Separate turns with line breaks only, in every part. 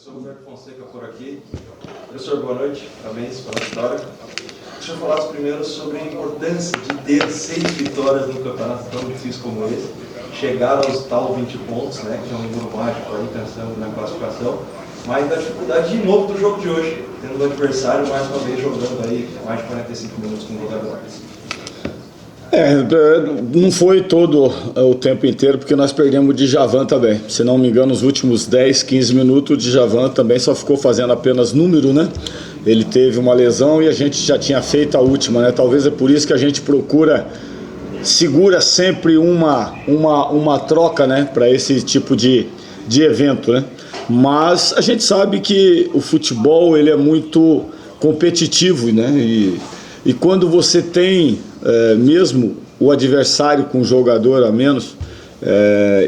Professor Roberto Fonseca por aqui. Professor, boa noite, parabéns pela vitória. Deixa eu falar primeiro sobre a importância de ter 6 vitórias no campeonato tão difícil como esse. Chegar aos tal 20 pontos, né, que é um número mágico aí, pensando na classificação, mas da dificuldade de novo do jogo de hoje, tendo o adversário mais uma vez jogando aí mais de 45 minutos com jogadores.
Não foi todo o tempo inteiro, porque nós perdemos o Djavan também. Se não me engano, nos últimos 10, 15 minutos, o Djavan também só ficou fazendo apenas número, né? Ele teve uma lesão e a gente já tinha feito a última, né? Talvez é por isso que a gente segura sempre uma troca, né? Para esse tipo de evento, né? Mas a gente sabe que o futebol, ele é muito competitivo, né? E quando você tem mesmo o adversário com um jogador a menos,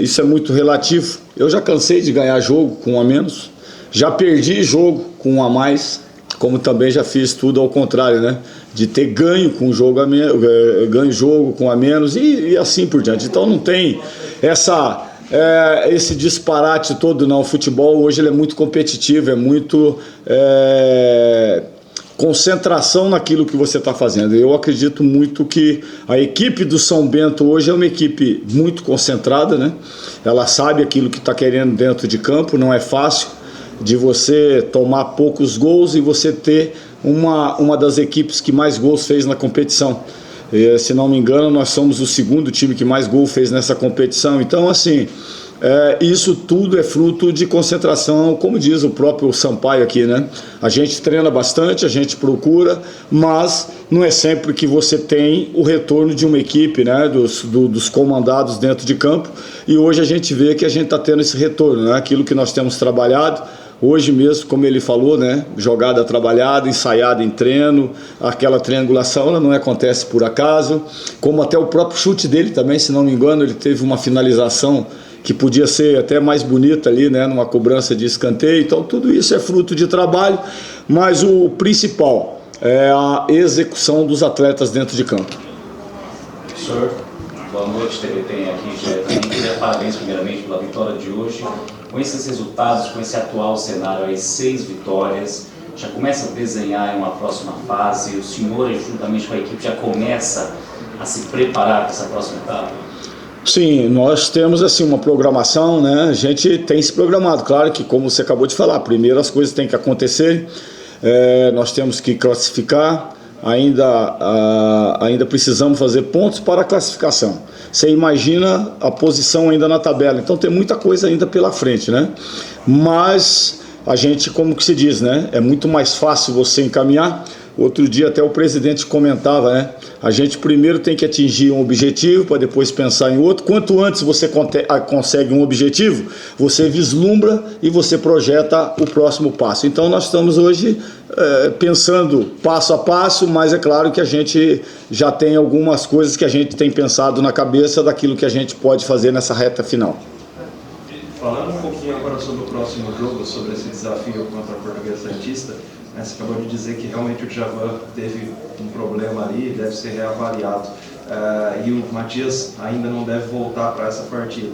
isso é muito relativo. Eu já cansei de ganhar jogo com um a menos, já perdi jogo com um a mais, como também já fiz tudo ao contrário, né? De ter ganho com jogo a menos, ganho jogo com a menos e assim por diante. Então não tem esse disparate todo, não. O futebol hoje ele é muito competitivo, é muito concentração naquilo que você está fazendo. Eu acredito muito que a equipe do São Bento hoje é uma equipe muito concentrada, né? Ela sabe aquilo que está querendo dentro de campo, não é fácil de você tomar poucos gols e você ter uma das equipes que mais gols fez na competição. Se não me engano, nós somos o segundo time que mais gol fez nessa competição. Então, assim, isso tudo é fruto de concentração, como diz o próprio Sampaio aqui, né? A gente treina bastante, a gente procura, mas não é sempre que você tem o retorno de uma equipe, né? Dos comandados dentro de campo. E hoje a gente vê que a gente está tendo esse retorno, né? Aquilo que nós temos trabalhado. Hoje mesmo, como ele falou, né, jogada trabalhada, ensaiada em treino, aquela triangulação, ela não acontece por acaso, como até o próprio chute dele também, se não me engano, ele teve uma finalização que podia ser até mais bonita ali, né, numa cobrança de escanteio. Então tudo isso é fruto de trabalho, mas o principal é a execução dos atletas dentro de campo.
Professor, boa noite, TVT aqui, também parabéns primeiramente pela vitória de hoje. Com esses resultados, com esse atual cenário aí, 6 vitórias, já começa a desenhar uma próxima fase, o senhor, juntamente com a equipe, já começa a se preparar para essa próxima etapa?
Sim, nós temos assim uma programação, né? A gente tem se programado, claro que, como você acabou de falar, primeiro as coisas têm que acontecer, nós temos que classificar, ainda precisamos fazer pontos para a classificação. Você imagina a posição ainda na tabela, então tem muita coisa ainda pela frente, né? Mas a gente, como que se diz, né? É muito mais fácil você encaminhar. Outro dia até o presidente comentava, né? A gente primeiro tem que atingir um objetivo para depois pensar em outro. Quanto antes você consegue um objetivo, você vislumbra e você projeta o próximo passo. Então nós estamos hoje pensando passo a passo, mas é claro que a gente já tem algumas coisas que a gente tem pensado na cabeça daquilo que a gente pode fazer nessa reta final.
Falando um pouquinho agora sobre o próximo jogo, sobre esse desafio contra a Portuguesa Santista, você acabou de dizer que realmente o Djavan teve um problema ali, deve ser reavaliado, e o Matias ainda não deve voltar para essa partida.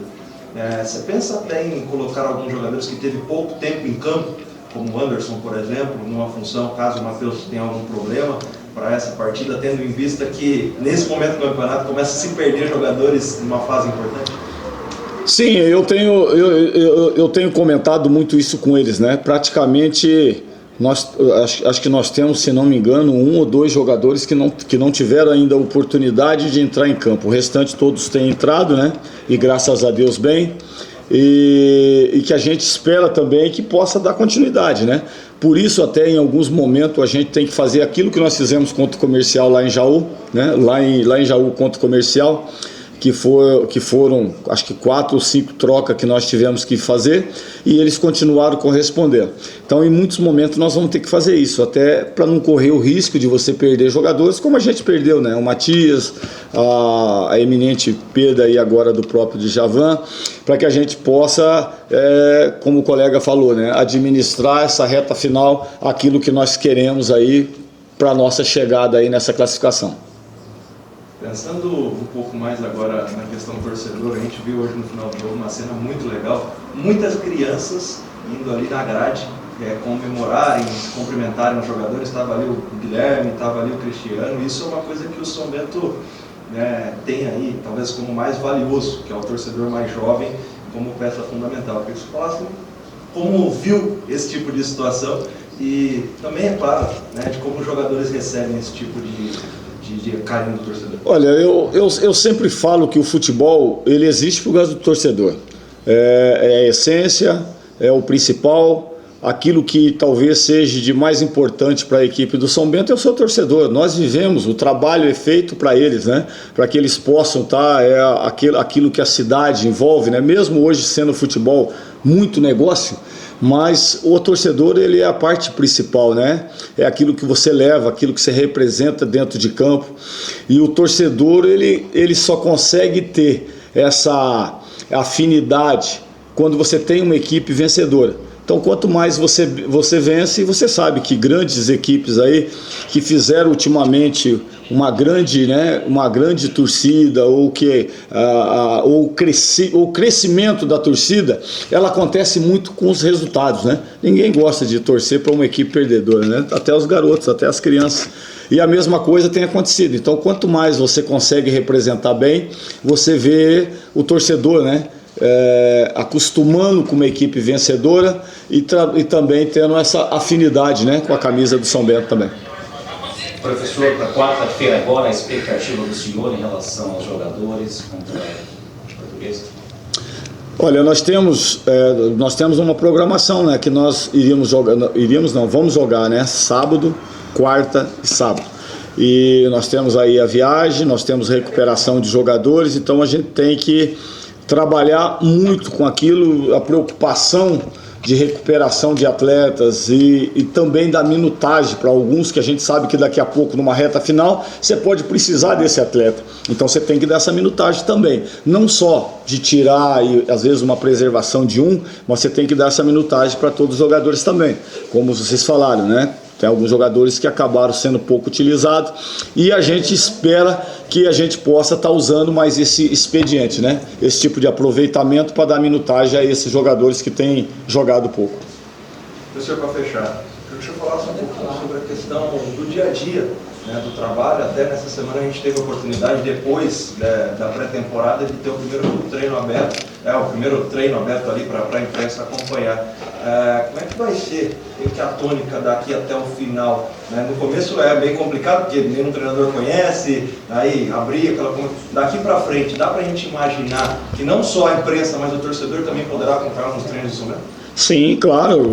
Você pensa até em colocar alguns jogadores que teve pouco tempo em campo, como o Anderson, por exemplo, numa função, caso o Matheus tenha algum problema para essa partida, tendo em vista que nesse momento do campeonato começa a se perder jogadores numa fase importante?
Sim, eu tenho comentado muito isso com eles, né? Praticamente acho que nós temos, se não me engano, 1 ou 2 jogadores que não tiveram ainda a oportunidade de entrar em campo. O restante todos têm entrado, né? E graças a Deus bem. E que a gente espera também que possa dar continuidade, né? Por isso até em alguns momentos a gente tem que fazer aquilo que nós fizemos contra o Comercial lá em Jaú, né? Lá em Jaú contra o Comercial, que foram acho que 4 ou 5 trocas que nós tivemos que fazer e eles continuaram correspondendo. Então em muitos momentos nós vamos ter que fazer isso, até para não correr o risco de você perder jogadores como a gente perdeu, né? O Matias, a eminente perda aí agora do próprio Djavan, para que a gente possa, como o colega falou, né? Administrar essa reta final, aquilo que nós queremos aí para a nossa chegada aí nessa classificação.
Pensando um pouco mais agora na questão torcedora, a gente viu hoje no final do jogo uma cena muito legal, muitas crianças indo ali na grade comemorarem, se cumprimentarem os jogadores. Estava ali o Guilherme, estava ali o Cristiano. Isso é uma coisa que o São Bento tem aí, talvez como mais valioso, que é o torcedor mais jovem, como peça fundamental. Eu queria que você falasse como viu esse tipo de situação e também, é claro, de como os jogadores recebem esse tipo de carinho do torcedor.
Olha, eu sempre falo que o futebol, ele existe por causa do torcedor. É a essência, é o principal. Aquilo que talvez seja de mais importante para a equipe do São Bento é o seu torcedor. Nós vivemos, o trabalho é feito para eles, para que eles possam estar, aquilo que a cidade envolve, mesmo hoje sendo futebol muito negócio, mas o torcedor, ele é a parte principal, é aquilo que você leva, aquilo que você representa dentro de campo, e o torcedor, ele só consegue ter essa afinidade quando você tem uma equipe vencedora. Então, quanto mais você vence, você sabe que grandes equipes aí que fizeram ultimamente uma grande torcida, ou que o crescimento da torcida, ela acontece muito com os resultados, Ninguém gosta de torcer para uma equipe perdedora, Até os garotos, até as crianças. E a mesma coisa tem acontecido. Então, quanto mais você consegue representar bem, você vê o torcedor, acostumando com uma equipe vencedora e também tendo essa afinidade, com a camisa do São Bento também.
Professor, para quarta-feira agora, a expectativa do senhor em relação aos jogadores contra os portugueses?
Olha, nós temos uma programação, que nós vamos jogar, sábado, quarta e sábado. E nós temos aí a viagem, nós temos recuperação de jogadores, então a gente tem que trabalhar muito com aquilo, a preocupação de recuperação de atletas e também da minutagem para alguns, que a gente sabe que daqui a pouco, numa reta final, você pode precisar desse atleta. Então você tem que dar essa minutagem também. Não só de tirar, às vezes, uma preservação de mas você tem que dar essa minutagem para todos os jogadores também. Como vocês falaram, Tem alguns jogadores que acabaram sendo pouco utilizados e a gente espera que a gente possa estar usando mais esse expediente, Esse tipo de aproveitamento para dar minutagem a esses jogadores que têm jogado pouco.
Professor, para fechar, deixa eu falar um pouco sobre a questão do dia a dia, do trabalho. Até nessa semana a gente teve a oportunidade, depois da pré-temporada, de ter o primeiro treino aberto ali para a imprensa acompanhar. Como é que vai ser a tônica daqui até o final? No começo é bem complicado, porque nenhum treinador conhece, aí abrir aquela... Daqui para frente, dá para a gente imaginar que não só a imprensa, mas o torcedor também poderá acompanhar nos treinos do São Bento?
Sim, claro,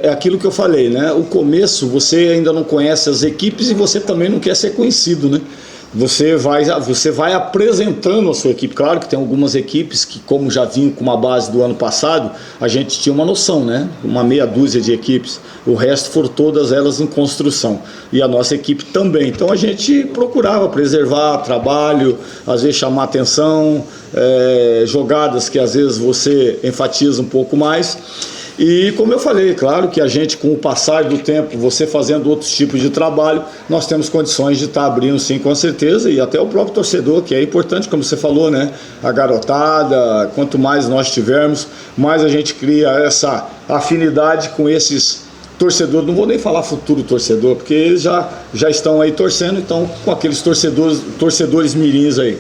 é aquilo que eu falei, O começo, você ainda não conhece as equipes e você também não quer ser conhecido, Você vai apresentando a sua equipe. Claro que tem algumas equipes que, como já vinham com uma base do ano passado, a gente tinha uma noção, Uma meia dúzia de equipes. O resto foram todas elas em construção. E a nossa equipe também. Então a gente procurava preservar trabalho, às vezes chamar atenção, jogadas que às vezes você enfatiza um pouco mais. E como eu falei, claro que a gente, com o passar do tempo, você fazendo outros tipos de trabalho, nós temos condições de estar abrindo, sim, com certeza, e até o próprio torcedor, que é importante, como você falou, A garotada, quanto mais nós tivermos, mais a gente cria essa afinidade com esses torcedores. Não vou nem falar futuro torcedor, porque eles já estão aí torcendo, então com aqueles torcedores mirins aí.